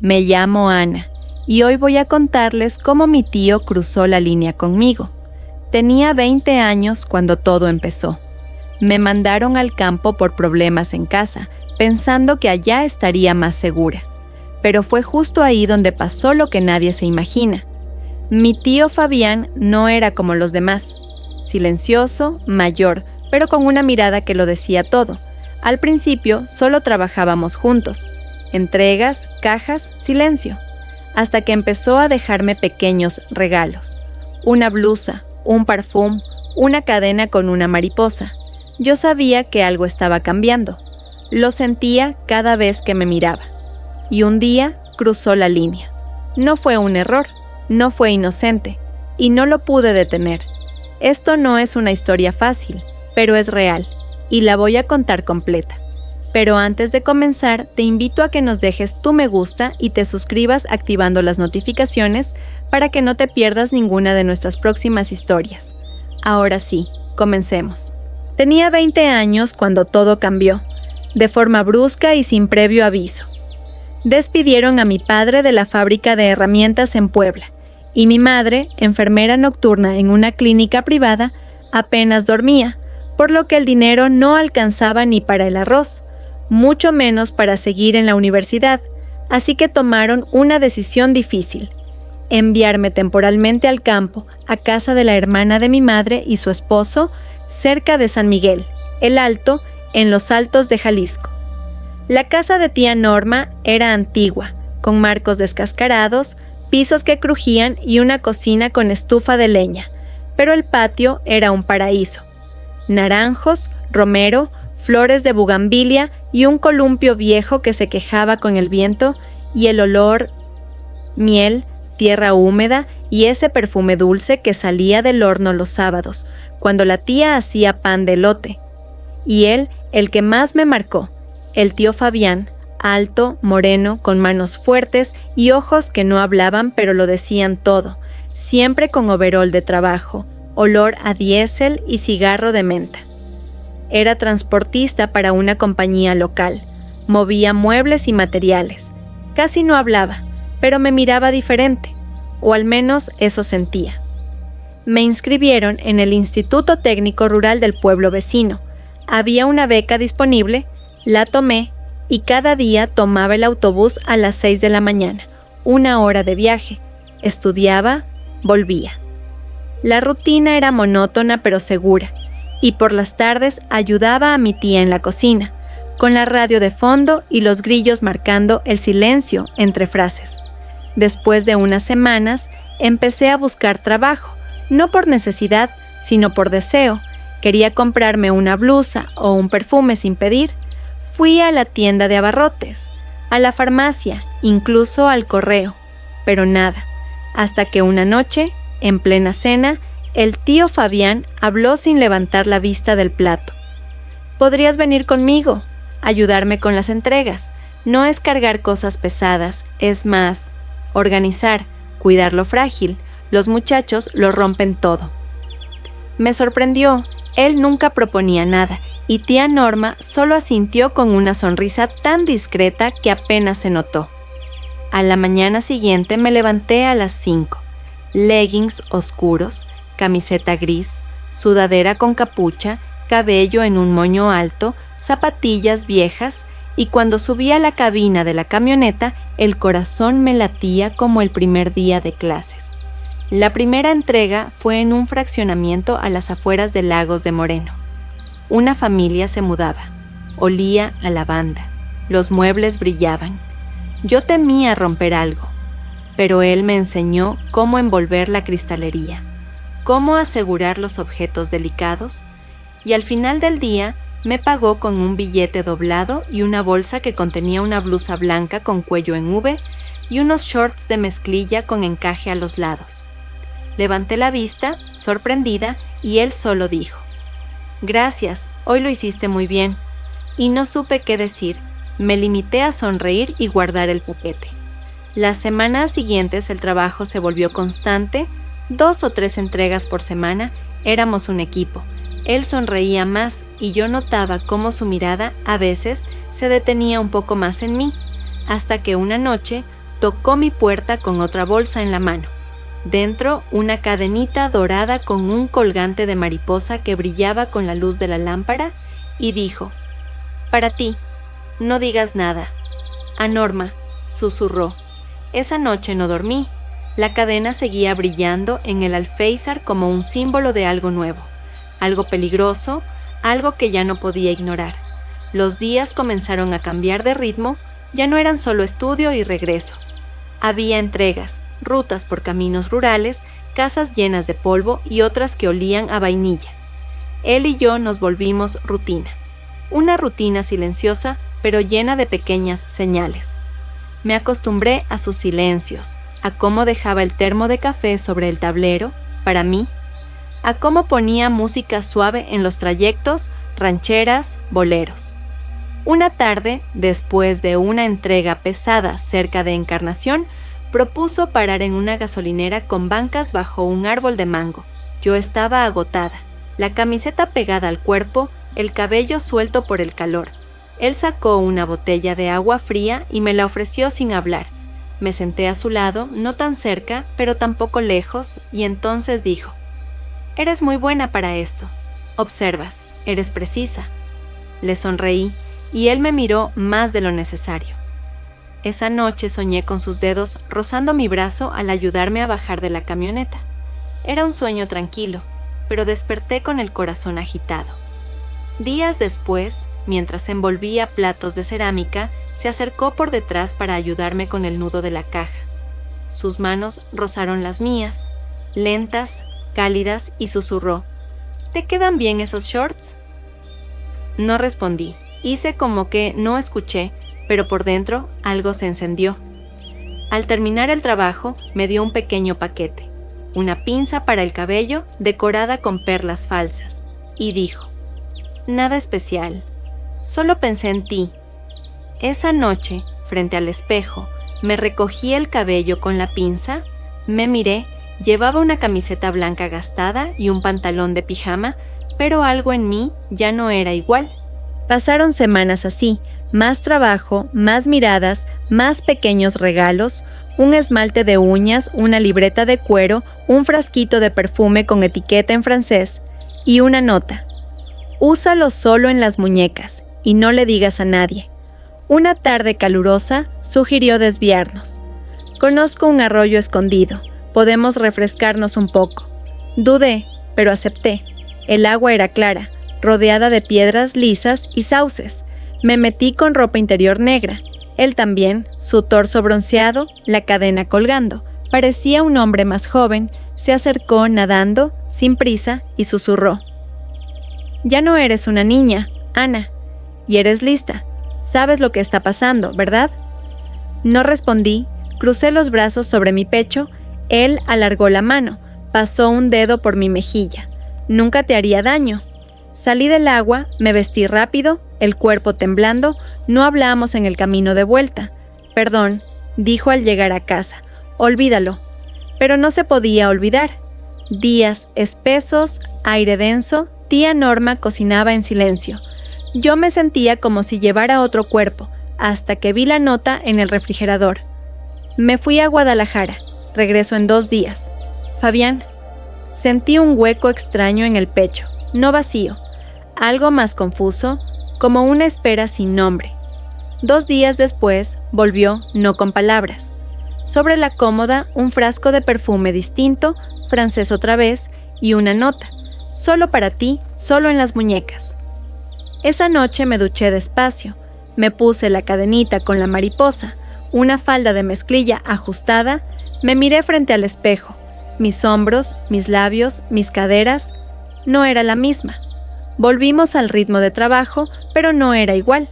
Me llamo Ana y hoy voy a contarles cómo mi tío cruzó la línea conmigo. Tenía 20 años cuando todo empezó. Me mandaron al campo por problemas en casa, pensando que allá estaría más segura. Pero fue justo ahí donde pasó lo que nadie se imagina. Mi tío Fabián no era como los demás. Silencioso, mayor, pero con una mirada que lo decía todo. Al principio solo trabajábamos juntos. Entregas, cajas, silencio. Hasta que empezó a dejarme pequeños regalos. Una blusa, un perfume, una cadena con una mariposa. Yo sabía que algo estaba cambiando. Lo sentía cada vez que me miraba. Y un día cruzó la línea. No fue un error, no fue inocente, y no lo pude detener. Esto no es una historia fácil, pero es real, y la voy a contar completa. Pero antes de comenzar, te invito a que nos dejes tu me gusta y te suscribas activando las notificaciones para que no te pierdas ninguna de nuestras próximas historias. Ahora sí, comencemos. Tenía 20 años cuando todo cambió, de forma brusca y sin previo aviso. Despidieron a mi padre de la fábrica de herramientas en Puebla, y mi madre, enfermera nocturna en una clínica privada, apenas dormía, por lo que el dinero no alcanzaba ni para el arroz, mucho menos para seguir en la universidad, así que tomaron una decisión difícil: enviarme temporalmente al campo, a casa de la hermana de mi madre y su esposo, cerca de San Miguel, el Alto, en los Altos de Jalisco. La casa de tía Norma era antigua, con marcos descascarados, pisos que crujían y una cocina con estufa de leña, pero el patio era un paraíso. Naranjos, romero, flores de bugambilia y un columpio viejo que se quejaba con el viento, y el olor, miel, tierra húmeda y ese perfume dulce que salía del horno los sábados, cuando la tía hacía pan de elote. Y él, el que más me marcó, el tío Fabián, alto, moreno, con manos fuertes y ojos que no hablaban pero lo decían todo, siempre con overol de trabajo, olor a diésel y cigarro de menta. Era transportista para una compañía local, movía muebles y materiales. Casi no hablaba, pero me miraba diferente, o al menos eso sentía. Me inscribieron en el Instituto Técnico Rural del pueblo vecino. Había una beca disponible, la tomé y cada día tomaba el autobús a las 6 de la mañana, 1 hora de viaje. Estudiaba, volvía. La rutina era monótona pero segura, y por las tardes ayudaba a mi tía en la cocina, con la radio de fondo y los grillos marcando el silencio entre frases. Después de unas semanas, empecé a buscar trabajo, no por necesidad, sino por deseo. Quería comprarme una blusa o un perfume sin pedir. Fui a la tienda de abarrotes, a la farmacia, incluso al correo, pero nada, hasta que una noche, en plena cena, el tío Fabián habló sin levantar la vista del plato. «Podrías venir conmigo, ayudarme con las entregas. No es cargar cosas pesadas, es más, organizar, cuidar lo frágil. Los muchachos lo rompen todo». Me sorprendió, él nunca proponía nada, y tía Norma solo asintió con una sonrisa tan discreta que apenas se notó. A la mañana siguiente me levanté a las 5, leggings oscuros, camiseta gris, sudadera con capucha, cabello en un moño alto, zapatillas viejas, y cuando subí a la cabina de la camioneta, el corazón me latía como el primer día de clases. La primera entrega fue en un fraccionamiento a las afueras de Lagos de Moreno. Una familia se mudaba, olía a lavanda, los muebles brillaban. Yo temía romper algo, pero él me enseñó cómo envolver la cristalería, cómo asegurar los objetos delicados, y al final del día me pagó con un billete doblado y una bolsa que contenía una blusa blanca con cuello en V y unos shorts de mezclilla con encaje a los lados. Levanté la vista, sorprendida, y él solo dijo: «Gracias, hoy lo hiciste muy bien», y no supe qué decir. Me limité a sonreír y guardar el paquete. Las semanas siguientes el trabajo se volvió constante, 2 o 3 entregas por semana, éramos un equipo. Él sonreía más y yo notaba cómo su mirada a veces se detenía un poco más en mí, hasta que una noche tocó mi puerta con otra bolsa en la mano. Dentro, una cadenita dorada con un colgante de mariposa que brillaba con la luz de la lámpara, y dijo: «Para ti, no digas nada». «A Norma», susurró. Esa noche no dormí. La cadena seguía brillando en el alféizar como un símbolo de algo nuevo, algo peligroso, algo que ya no podía ignorar. Los días comenzaron a cambiar de ritmo, ya no eran solo estudio y regreso. Había entregas, rutas por caminos rurales, casas llenas de polvo y otras que olían a vainilla. Él y yo nos volvimos rutina. Una rutina silenciosa, pero llena de pequeñas señales. Me acostumbré a sus silencios, a cómo dejaba el termo de café sobre el tablero, para mí, a cómo ponía música suave en los trayectos, rancheras, boleros. Una tarde, después de una entrega pesada cerca de Encarnación, propuso parar en una gasolinera con bancas bajo un árbol de mango. Yo estaba agotada, la camiseta pegada al cuerpo, el cabello suelto por el calor. Él sacó una botella de agua fría y me la ofreció sin hablar. Me senté a su lado, no tan cerca, pero tampoco lejos, y entonces dijo: «Eres muy buena para esto. Observas, eres precisa». Le sonreí, y él me miró más de lo necesario. Esa noche soñé con sus dedos rozando mi brazo al ayudarme a bajar de la camioneta. Era un sueño tranquilo, pero desperté con el corazón agitado. Días después, mientras envolvía platos de cerámica, se acercó por detrás para ayudarme con el nudo de la caja. Sus manos rozaron las mías, lentas, cálidas, y susurró: «¿Te quedan bien esos shorts?». No respondí. Hice como que no escuché, pero por dentro algo se encendió. Al terminar el trabajo, me dio un pequeño paquete, una pinza para el cabello decorada con perlas falsas, y dijo: «Nada especial, solo pensé en ti». Esa noche, frente al espejo, me recogí el cabello con la pinza, me miré, llevaba una camiseta blanca gastada y un pantalón de pijama, pero algo en mí ya no era igual. Pasaron semanas así, más trabajo, más miradas, más pequeños regalos, un esmalte de uñas, una libreta de cuero, un frasquito de perfume con etiqueta en francés y una nota: «Úsalo solo en las muñecas y no le digas a nadie». Una tarde calurosa sugirió desviarnos. «Conozco un arroyo escondido, podemos refrescarnos un poco». Dudé, pero acepté. El agua era clara, rodeada de piedras lisas y sauces. Me metí con ropa interior negra. Él también, su torso bronceado, la cadena colgando. Parecía un hombre más joven. Se acercó nadando, sin prisa, y susurró: «Ya no eres una niña, Ana, y eres lista. Sabes lo que está pasando, ¿verdad?». No respondí. Crucé los brazos sobre mi pecho. Él alargó la mano, pasó un dedo por mi mejilla. «Nunca te haría daño». Salí del agua, me vestí rápido, el cuerpo temblando. No hablamos en el camino de vuelta. «Perdón», dijo al llegar a casa, «olvídalo». Pero no se podía olvidar. Días espesos, aire denso, tía Norma cocinaba en silencio. Yo me sentía como si llevara otro cuerpo, hasta que vi la nota en el refrigerador. Me fui a Guadalajara, regreso en 2 días. «Fabián». Sentí un hueco extraño en el pecho, no vacío, algo más confuso, como una espera sin nombre. 2 días después, volvió, no con palabras. Sobre la cómoda, un frasco de perfume distinto, francés otra vez, y una nota: «Solo para ti, solo en las muñecas». Esa noche me duché despacio, me puse la cadenita con la mariposa, una falda de mezclilla ajustada, me miré frente al espejo. Mis hombros, mis labios, mis caderas, no era la misma. Volvimos al ritmo de trabajo, pero no era igual.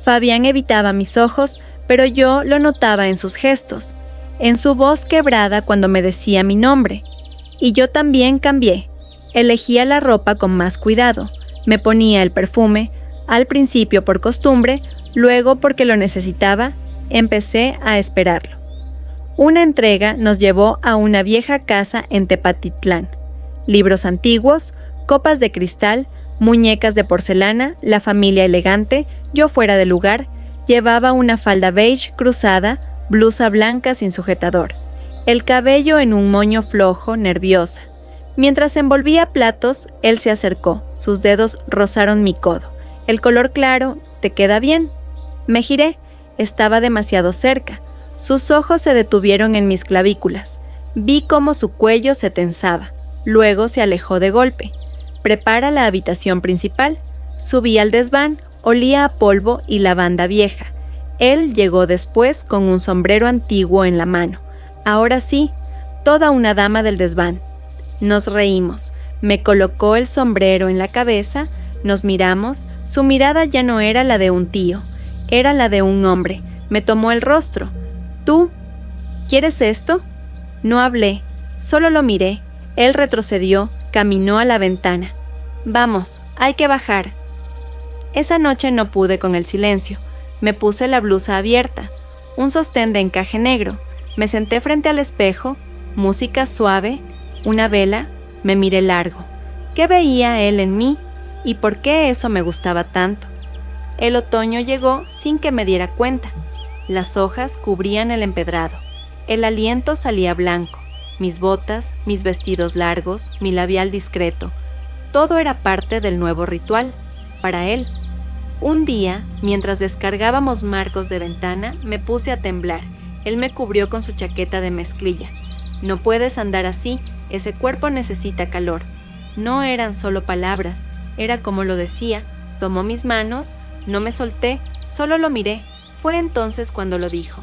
Fabián evitaba mis ojos, pero yo lo notaba en sus gestos, en su voz quebrada cuando me decía mi nombre. Y yo también cambié. Elegía la ropa con más cuidado. Me ponía el perfume, al principio por costumbre, luego porque lo necesitaba. Empecé a esperarlo. Una entrega nos llevó a una vieja casa en Tepatitlán. Libros antiguos, copas de cristal, muñecas de porcelana, la familia elegante, yo fuera de lugar, llevaba una falda beige cruzada, blusa blanca sin sujetador, el cabello en un moño flojo, nerviosa. Mientras envolvía platos, él se acercó, sus dedos rozaron mi codo. El color claro, ¿te queda bien? Me giré, estaba demasiado cerca. Sus ojos se detuvieron en mis clavículas. Vi cómo su cuello se tensaba. Luego se alejó de golpe. Prepara la habitación principal. Subí al desván, olía a polvo y lavanda vieja. Él llegó después con un sombrero antiguo en la mano. Ahora sí, toda una dama del desván. Nos reímos. Me colocó el sombrero en la cabeza, nos miramos. Su mirada ya no era la de un tío, era la de un hombre. Me tomó el rostro. ¿Tú? ¿Quieres esto? No hablé, solo lo miré. Él retrocedió, caminó a la ventana. Vamos, hay que bajar. Esa noche no pude con el silencio. Me puse la blusa abierta, un sostén de encaje negro. Me senté frente al espejo, música suave, una vela, me miré largo. ¿Qué veía él en mí? ¿Y por qué eso me gustaba tanto? El otoño llegó sin que me diera cuenta. Las hojas cubrían el empedrado. El aliento salía blanco. Mis botas, mis vestidos largos, mi labial discreto. Todo era parte del nuevo ritual, para él. Un día, mientras descargábamos marcos de ventana, me puse a temblar. Él me cubrió con su chaqueta de mezclilla. No puedes andar así, ese cuerpo necesita calor. No eran solo palabras, era como lo decía. Tomó mis manos, no me solté, solo lo miré. Fue entonces cuando lo dijo.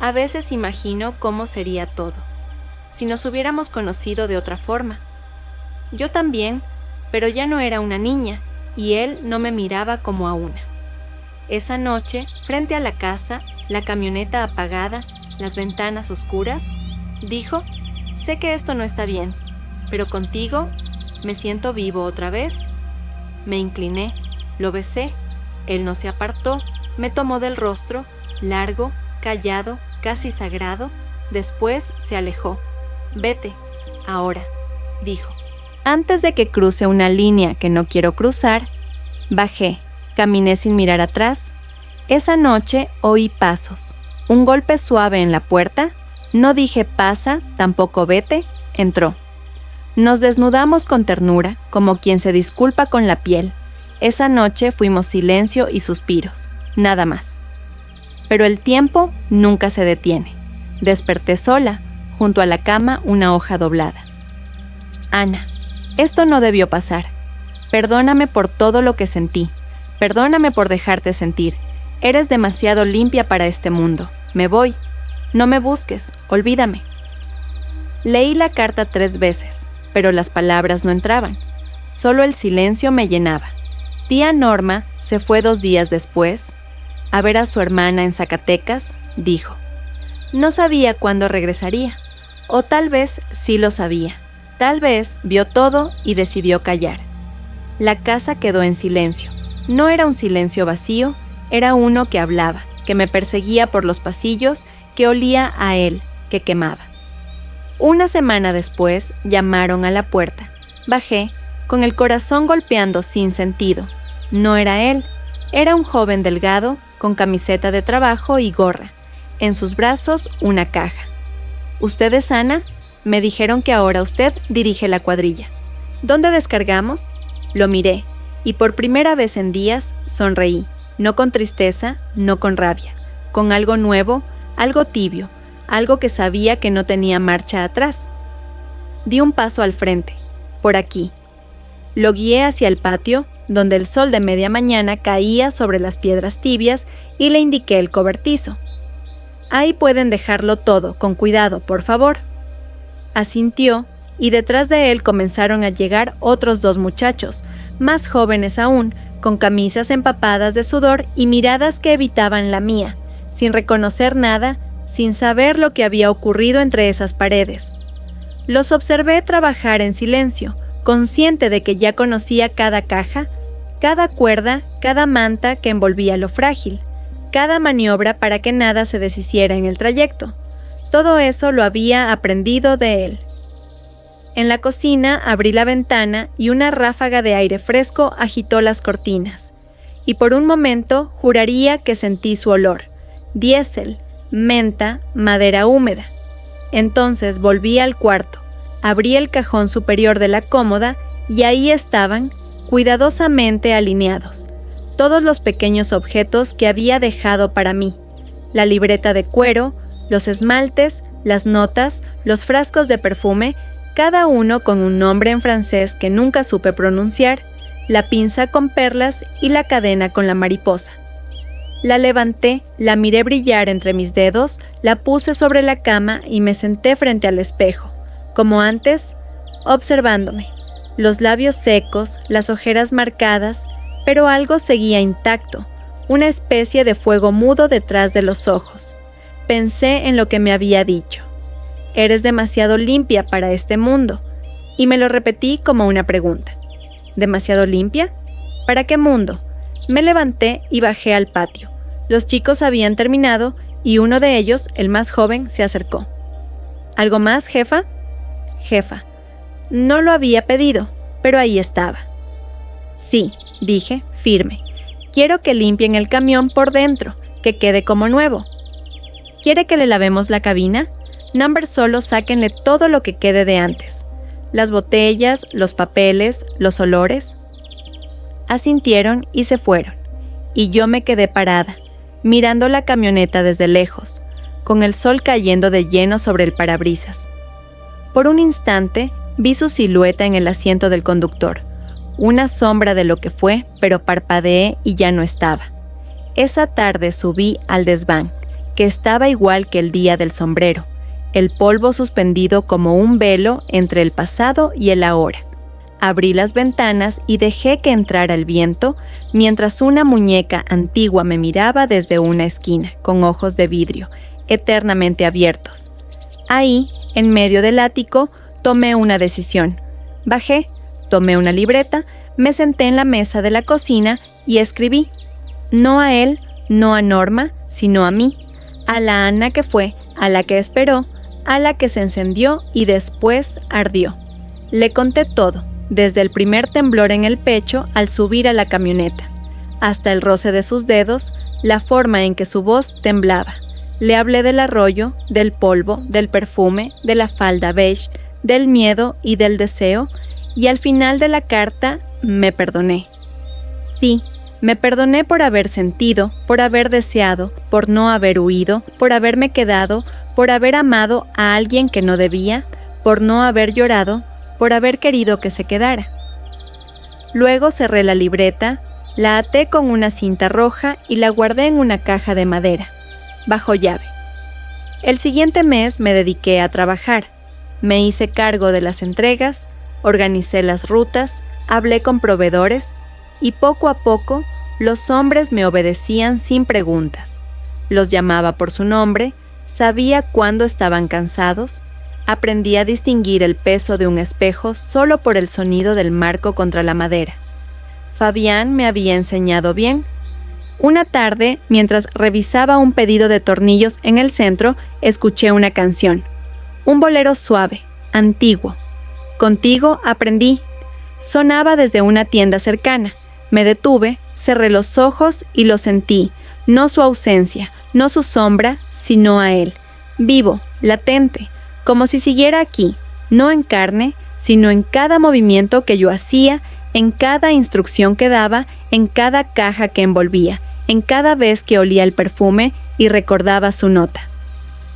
A veces imagino cómo sería todo, si nos hubiéramos conocido de otra forma. Yo también, pero ya no era una niña, y él no me miraba como a una. Esa noche, frente a la casa, la camioneta apagada, las ventanas oscuras, dijo, sé que esto no está bien, pero contigo me siento vivo otra vez. Me incliné, lo besé, él no se apartó, me tomó del rostro, largo, callado, casi sagrado, después se alejó. Vete, ahora, dijo. Antes de que cruce una línea que no quiero cruzar, bajé, caminé sin mirar atrás. Esa noche oí pasos, un golpe suave en la puerta. No dije pasa, tampoco vete, entró. Nos desnudamos con ternura, como quien se disculpa con la piel. Esa noche fuimos silencio y suspiros, nada más. Pero el tiempo nunca se detiene. Desperté sola, junto a la cama una hoja doblada. Ana, esto no debió pasar. Perdóname por todo lo que sentí. Perdóname por dejarte sentir. Eres demasiado limpia para este mundo. Me voy. No me busques, olvídame. Leí la carta 3 veces, pero las palabras no entraban. Solo el silencio me llenaba. Tía Norma se fue 2 días después a ver a su hermana en Zacatecas, dijo. No sabía cuándo regresaría, o tal vez sí lo sabía. Tal vez vio todo y decidió callar. La casa quedó en silencio. No era un silencio vacío, era uno que hablaba, que me perseguía por los pasillos, que olía a él, que quemaba. Una semana después llamaron a la puerta. Bajé, con el corazón golpeando sin sentido. No era él, era un joven delgado, con camiseta de trabajo y gorra. En sus brazos una caja. ¿Usted es Ana? Me dijeron que ahora usted dirige la cuadrilla. ¿Dónde descargamos? Lo miré, y por primera vez en días sonreí, no con tristeza, no con rabia, con algo nuevo, algo tibio, algo que sabía que no tenía marcha atrás. Di un paso al frente, por aquí. Lo guié hacia el patio, donde el sol de media mañana caía sobre las piedras tibias, y le indiqué el cobertizo. Ahí pueden dejarlo todo, con cuidado, por favor. Asintió, y detrás de él comenzaron a llegar otros 2 muchachos, más jóvenes aún, con camisas empapadas de sudor y miradas que evitaban la mía, sin reconocer nada, sin saber lo que había ocurrido entre esas paredes. Los observé trabajar en silencio, consciente de que ya conocía cada caja, cada cuerda, cada manta que envolvía lo frágil, cada maniobra para que nada se deshiciera en el trayecto. Todo eso lo había aprendido de él. En la cocina abrí la ventana y una ráfaga de aire fresco agitó las cortinas. Y por un momento juraría que sentí su olor. Diésel, menta, madera húmeda. Entonces volví al cuarto, abrí el cajón superior de la cómoda y ahí estaban, cuidadosamente alineados, todos los pequeños objetos que había dejado para mí: la libreta de cuero, los esmaltes, las notas, los frascos de perfume, cada uno con un nombre en francés que nunca supe pronunciar, la pinza con perlas y la cadena con la mariposa. La levanté, la miré brillar entre mis dedos, la puse sobre la cama y me senté frente al espejo, como antes, observándome, los labios secos, las ojeras marcadas, pero algo seguía intacto, una especie de fuego mudo detrás de los ojos. Pensé en lo que me había dicho: eres demasiado limpia para este mundo, y me lo repetí como una pregunta. ¿Demasiado limpia? ¿Para qué mundo? Me levanté y bajé al patio. Los chicos habían terminado y uno de ellos, el más joven, se acercó. ¿Algo más, jefa? Jefa. No lo había pedido, pero ahí estaba. Sí, dije, firme. Quiero que limpien el camión por dentro, que quede como nuevo. ¿Quiere que le lavemos la cabina? Number, solo sáquenle todo lo que quede de antes. Las botellas, los papeles, los olores. Asintieron y se fueron, y yo me quedé parada, mirando la camioneta desde lejos, con el sol cayendo de lleno sobre el parabrisas. Por un instante vi su silueta en el asiento del conductor, una sombra de lo que fue, pero parpadeé y ya no estaba. Esa tarde subí al desván, que estaba igual que el día del sombrero, el polvo suspendido como un velo entre el pasado y el ahora. Abrí las ventanas y dejé que entrara el viento, mientras una muñeca antigua me miraba desde una esquina, con ojos de vidrio, eternamente abiertos. Ahí, en medio del ático, tomé una decisión. Bajé, tomé una libreta, me senté en la mesa de la cocina y escribí. No a él, no a Norma, sino a mí, a la Ana que fue, a la que esperó, a la que se encendió y después ardió. Le conté todo, desde el primer temblor en el pecho al subir a la camioneta, hasta el roce de sus dedos, la forma en que su voz temblaba. Le hablé del arroyo, del polvo, del perfume, de la falda beige, del miedo y del deseo, y al final de la carta me perdoné. Sí, me perdoné por haber sentido, por haber deseado, por no haber huido, por haberme quedado, por haber amado a alguien que no debía, por no haber llorado, por haber querido que se quedara. Luego cerré la libreta, la até con una cinta roja y la guardé en una caja de madera, bajo llave. El siguiente mes me dediqué a trabajar. Me hice cargo de las entregas, organicé las rutas, hablé con proveedores y poco a poco los hombres me obedecían sin preguntas. Los llamaba por su nombre, sabía cuándo estaban cansados, aprendí a distinguir el peso de un espejo solo por el sonido del marco contra la madera. Fabián me había enseñado bien. Una tarde, mientras revisaba un pedido de tornillos en el centro, escuché una canción. Un bolero suave, antiguo. Contigo aprendí. Sonaba desde una tienda cercana. Me detuve, cerré los ojos y lo sentí. No su ausencia, no su sombra, sino a él. Vivo, latente, como si siguiera aquí, no en carne, sino en cada movimiento que yo hacía, en cada instrucción que daba, en cada caja que envolvía, en cada vez que olía el perfume y recordaba su nota.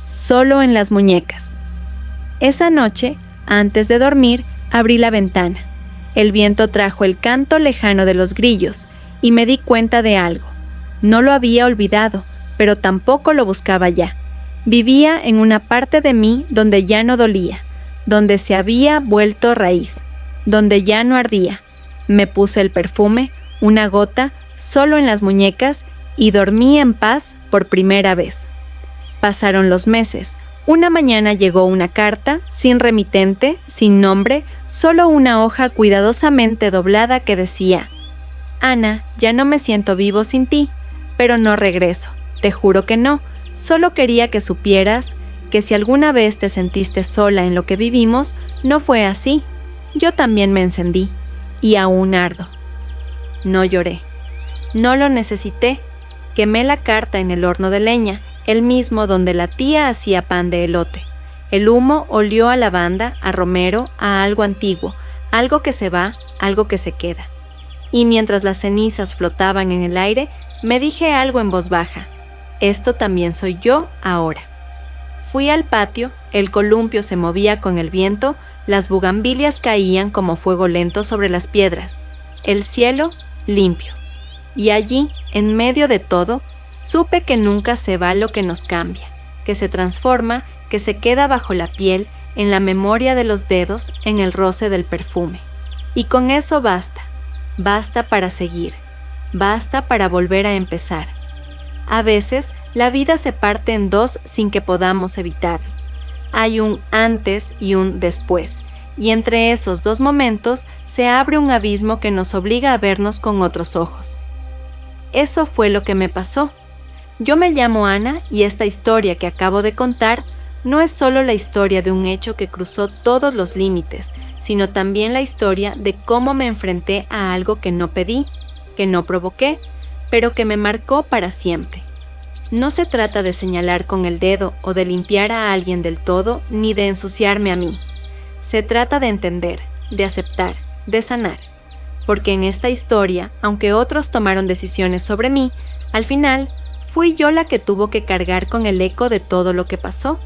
Solo en las muñecas. Esa noche, antes de dormir, abrí la ventana. El viento trajo el canto lejano de los grillos y me di cuenta de algo. No lo había olvidado, pero tampoco lo buscaba ya. Vivía en una parte de mí donde ya no dolía, donde se había vuelto raíz, donde ya no ardía. Me puse el perfume, una gota, solo en las muñecas y dormí en paz por primera vez. Pasaron los meses. Una mañana llegó una carta, sin remitente, sin nombre, solo una hoja cuidadosamente doblada que decía: Ana, ya no me siento vivo sin ti, pero no regreso, te juro que no, solo quería que supieras que si alguna vez te sentiste sola en lo que vivimos, no fue así. Yo también me encendí, y aún ardo. No lloré, no lo necesité, quemé la carta en el horno de leña, el mismo donde la tía hacía pan de elote. El humo olió a lavanda, a romero, a algo antiguo, algo que se va, algo que se queda. Y mientras las cenizas flotaban en el aire, me dije algo en voz baja. Esto también soy yo ahora. Fui al patio, el columpio se movía con el viento, las bugambilias caían como fuego lento sobre las piedras, el cielo limpio. Y allí, en medio de todo, supe que nunca se va lo que nos cambia, que se transforma, que se queda bajo la piel, en la memoria de los dedos, en el roce del perfume. Y con eso basta, basta para seguir, basta para volver a empezar. A veces, la vida se parte en dos sin que podamos evitarlo. Hay un antes y un después, y entre esos dos momentos se abre un abismo que nos obliga a vernos con otros ojos. Eso fue lo que me pasó. Yo me llamo Ana y esta historia que acabo de contar no es solo la historia de un hecho que cruzó todos los límites, sino también la historia de cómo me enfrenté a algo que no pedí, que no provoqué, pero que me marcó para siempre. No se trata de señalar con el dedo o de limpiar a alguien del todo, ni de ensuciarme a mí. Se trata de entender, de aceptar, de sanar. Porque en esta historia, aunque otros tomaron decisiones sobre mí, al final fui yo la que tuvo que cargar con el eco de todo lo que pasó.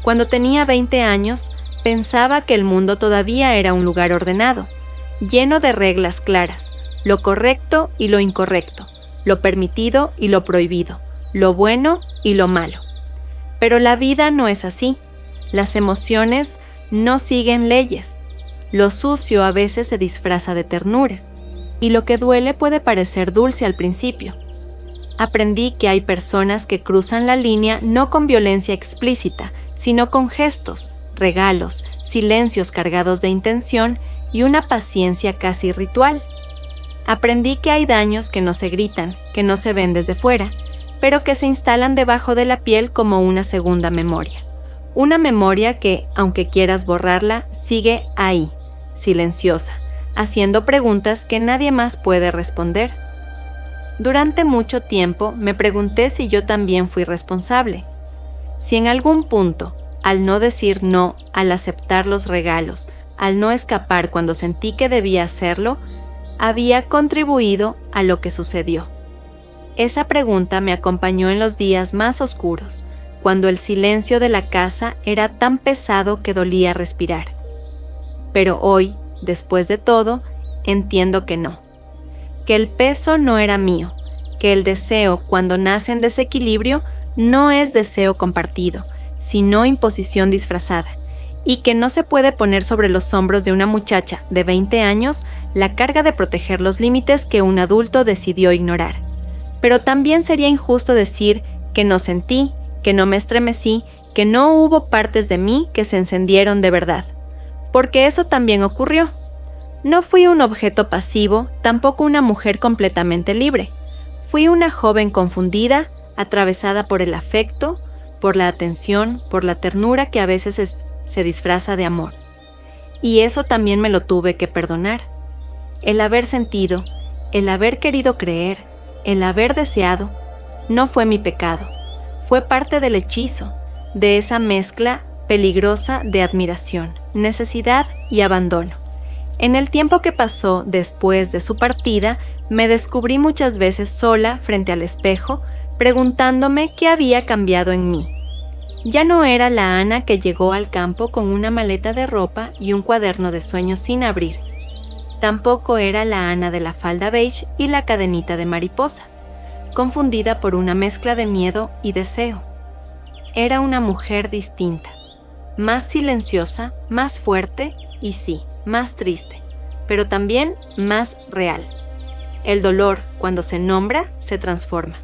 Cuando tenía 20 años, pensaba que el mundo todavía era un lugar ordenado, lleno de reglas claras, lo correcto y lo incorrecto, lo permitido y lo prohibido, lo bueno y lo malo. Pero la vida no es así. Las emociones no siguen leyes. Lo sucio a veces se disfraza de ternura, y lo que duele puede parecer dulce al principio. Aprendí que hay personas que cruzan la línea no con violencia explícita, sino con gestos, regalos, silencios cargados de intención y una paciencia casi ritual. Aprendí que hay daños que no se gritan, que no se ven desde fuera, pero que se instalan debajo de la piel como una segunda memoria. Una memoria que, aunque quieras borrarla, sigue ahí, silenciosa, haciendo preguntas que nadie más puede responder. Durante mucho tiempo me pregunté si yo también fui responsable. Si en algún punto, al no decir no, al aceptar los regalos, al no escapar cuando sentí que debía hacerlo, había contribuido a lo que sucedió. Esa pregunta me acompañó en los días más oscuros, cuando el silencio de la casa era tan pesado que dolía respirar. Pero hoy, después de todo, entiendo que no. Que el peso no era mío, que el deseo, cuando nace en desequilibrio, no es deseo compartido, sino imposición disfrazada, y que no se puede poner sobre los hombros de una muchacha de 20 años la carga de proteger los límites que un adulto decidió ignorar. Pero también sería injusto decir que no sentí, que no me estremecí, que no hubo partes de mí que se encendieron de verdad, porque eso también ocurrió. No fui un objeto pasivo, tampoco una mujer completamente libre. Fui una joven confundida, atravesada por el afecto, por la atención, por la ternura que a veces se disfraza de amor. Y eso también me lo tuve que perdonar. El haber sentido, el haber querido creer, el haber deseado, no fue mi pecado. Fue parte del hechizo, de esa mezcla peligrosa de admiración, necesidad y abandono. En el tiempo que pasó después de su partida, me descubrí muchas veces sola frente al espejo, preguntándome qué había cambiado en mí. Ya no era la Ana que llegó al campo con una maleta de ropa y un cuaderno de sueños sin abrir. Tampoco era la Ana de la falda beige y la cadenita de mariposa, confundida por una mezcla de miedo y deseo. Era una mujer distinta, más silenciosa, más fuerte y sí, más triste, pero también más real. El dolor, cuando se nombra, se transforma.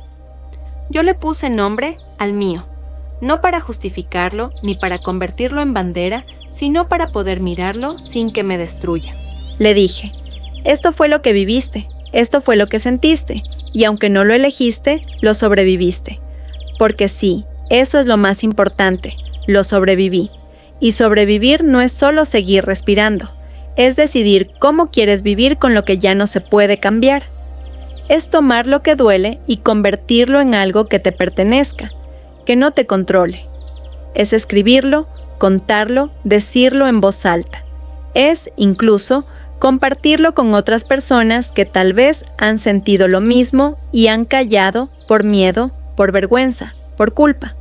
Yo le puse nombre al mío, no para justificarlo ni para convertirlo en bandera, sino para poder mirarlo sin que me destruya. Le dije, esto fue lo que viviste, esto fue lo que sentiste, y aunque no lo elegiste, lo sobreviviste. Porque sí, eso es lo más importante, lo sobreviví. Y sobrevivir no es solo seguir respirando, es decidir cómo quieres vivir con lo que ya no se puede cambiar. Es tomar lo que duele y convertirlo en algo que te pertenezca. que no te controle. Es escribirlo, contarlo, decirlo en voz alta. Es, incluso, compartirlo con otras personas que tal vez han sentido lo mismo y han callado por miedo, por vergüenza, por culpa.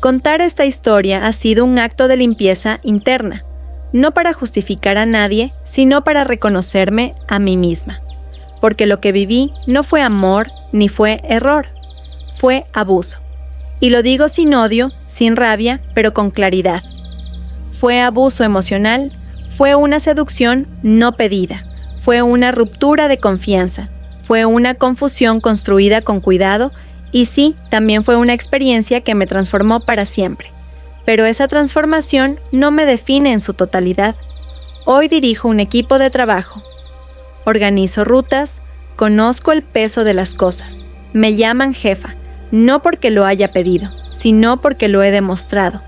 Contar esta historia ha sido un acto de limpieza interna, no para justificar a nadie, sino para reconocerme a mí misma. Porque lo que viví no fue amor ni fue error, fue abuso. Y lo digo sin odio, sin rabia, pero con claridad. Fue abuso emocional, fue una seducción no pedida, fue una ruptura de confianza, fue una confusión construida con cuidado y sí, también fue una experiencia que me transformó para siempre. Pero esa transformación no me define en su totalidad. Hoy dirijo un equipo de trabajo. Organizo rutas, conozco el peso de las cosas. Me llaman jefa, no porque lo haya pedido, sino porque lo he demostrado.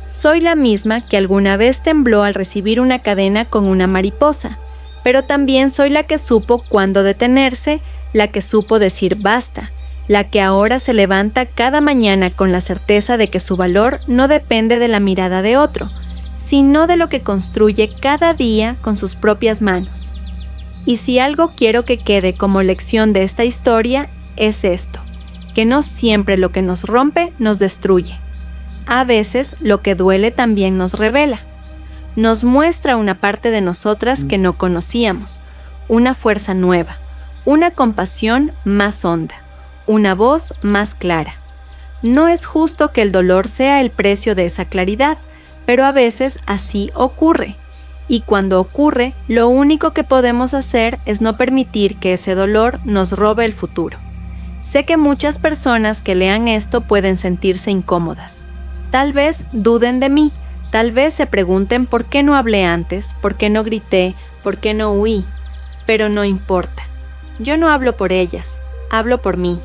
Soy la misma que alguna vez tembló al recibir una cadena con una mariposa, pero también soy la que supo cuándo detenerse, la que supo decir basta, la que ahora se levanta cada mañana con la certeza de que su valor no depende de la mirada de otro, sino de lo que construye cada día con sus propias manos. Y si algo quiero que quede como lección de esta historia, es esto, que no siempre lo que nos rompe nos destruye. A veces lo que duele también nos revela. Nos muestra una parte de nosotras que no conocíamos, una fuerza nueva, una compasión más honda, una voz más clara. No es justo que el dolor sea el precio de esa claridad, pero a veces así ocurre. Y cuando ocurre, lo único que podemos hacer es no permitir que ese dolor nos robe el futuro. Sé que muchas personas que lean esto pueden sentirse incómodas. Tal vez duden de mí, tal vez se pregunten por qué no hablé antes, por qué no grité, por qué no huí. Pero no importa. Yo no hablo por ellas, hablo por mí.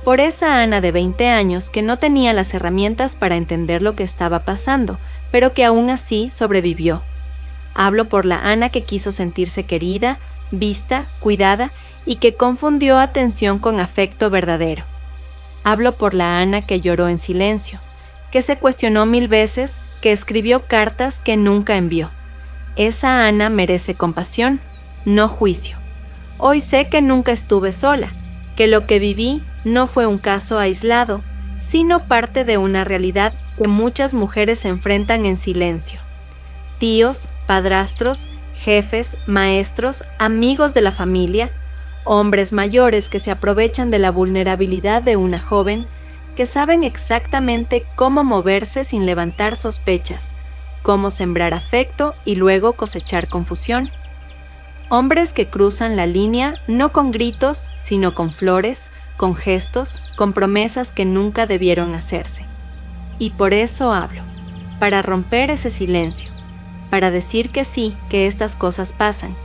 Por esa Ana de 20 años que no tenía las herramientas para entender lo que estaba pasando, pero que aún así sobrevivió. Hablo por la Ana que quiso sentirse querida, vista, cuidada y que confundió atención con afecto verdadero. Hablo por la Ana que lloró en silencio, que se cuestionó 1000 veces, que escribió cartas que nunca envió. Esa Ana merece compasión, no juicio. Hoy sé que nunca estuve sola, que lo que viví no fue un caso aislado, sino parte de una realidad que muchas mujeres enfrentan en silencio. Tíos, padrastros, jefes, maestros, amigos de la familia, hombres mayores que se aprovechan de la vulnerabilidad de una joven, que saben exactamente cómo moverse sin levantar sospechas, cómo sembrar afecto y luego cosechar confusión. Hombres que cruzan la línea no con gritos, sino con flores, con gestos, con promesas que nunca debieron hacerse. Y por eso hablo, para romper ese silencio, para decir que sí, que estas cosas pasan,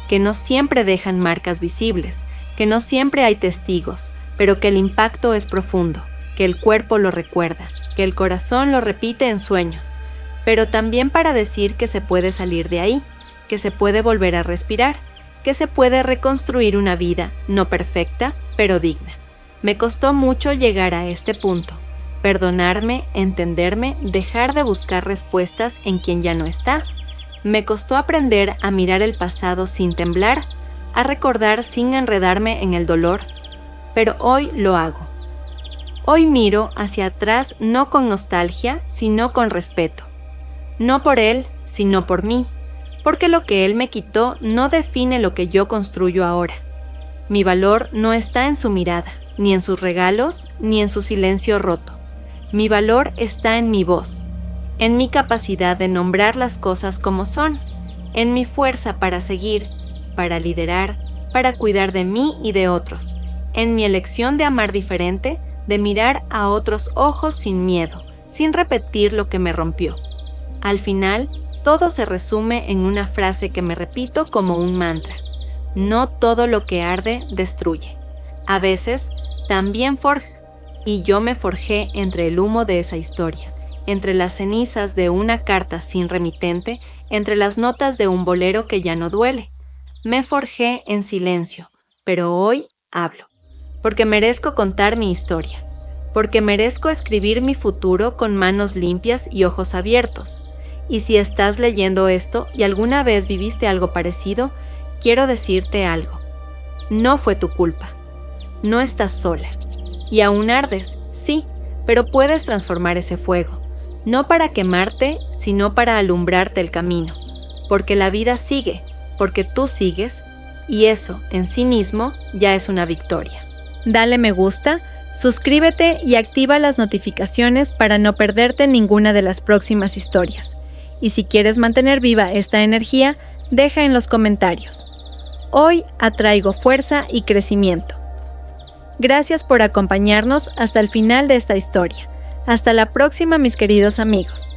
que no siempre dejan marcas visibles, que no siempre hay testigos, pero que el impacto es profundo, que el cuerpo lo recuerda, que el corazón lo repite en sueños, pero también para decir que se puede salir de ahí, que se puede volver a respirar, que se puede reconstruir una vida, no perfecta, pero digna. Me costó mucho llegar a este punto, perdonarme, entenderme, dejar de buscar respuestas en quien ya no está. Me costó aprender a mirar el pasado sin temblar, a recordar sin enredarme en el dolor, pero hoy lo hago. Hoy miro hacia atrás no con nostalgia, sino con respeto. No por él, sino por mí, porque lo que él me quitó no define lo que yo construyo ahora. Mi valor no está en su mirada, ni en sus regalos, ni en su silencio roto. Mi valor está en mi voz, en mi capacidad de nombrar las cosas como son, en mi fuerza para seguir, para liderar, para cuidar de mí y de otros, en mi elección de amar diferente, de mirar a otros ojos sin miedo, sin repetir lo que me rompió. Al final, todo se resume en una frase que me repito como un mantra. No todo lo que arde destruye. A veces, también forja, y yo me forjé entre el humo de esa historia, entre las cenizas de una carta sin remitente, entre las notas de un bolero que ya no duele. Me forjé en silencio, pero hoy hablo, porque merezco contar mi historia, porque merezco escribir mi futuro con manos limpias y ojos abiertos. Y si estás leyendo esto y alguna vez viviste algo parecido, quiero decirte algo. No fue tu culpa. No estás sola. Y aún ardes, sí, pero puedes transformar ese fuego. No para quemarte, sino para alumbrarte el camino. Porque la vida sigue, porque tú sigues, y eso, en sí mismo, ya es una victoria. Dale me gusta, suscríbete y activa las notificaciones para no perderte ninguna de las próximas historias. Y si quieres mantener viva esta energía, deja en los comentarios. Hoy atraigo fuerza y crecimiento. Gracias por acompañarnos hasta el final de esta historia. Hasta la próxima, mis queridos amigos.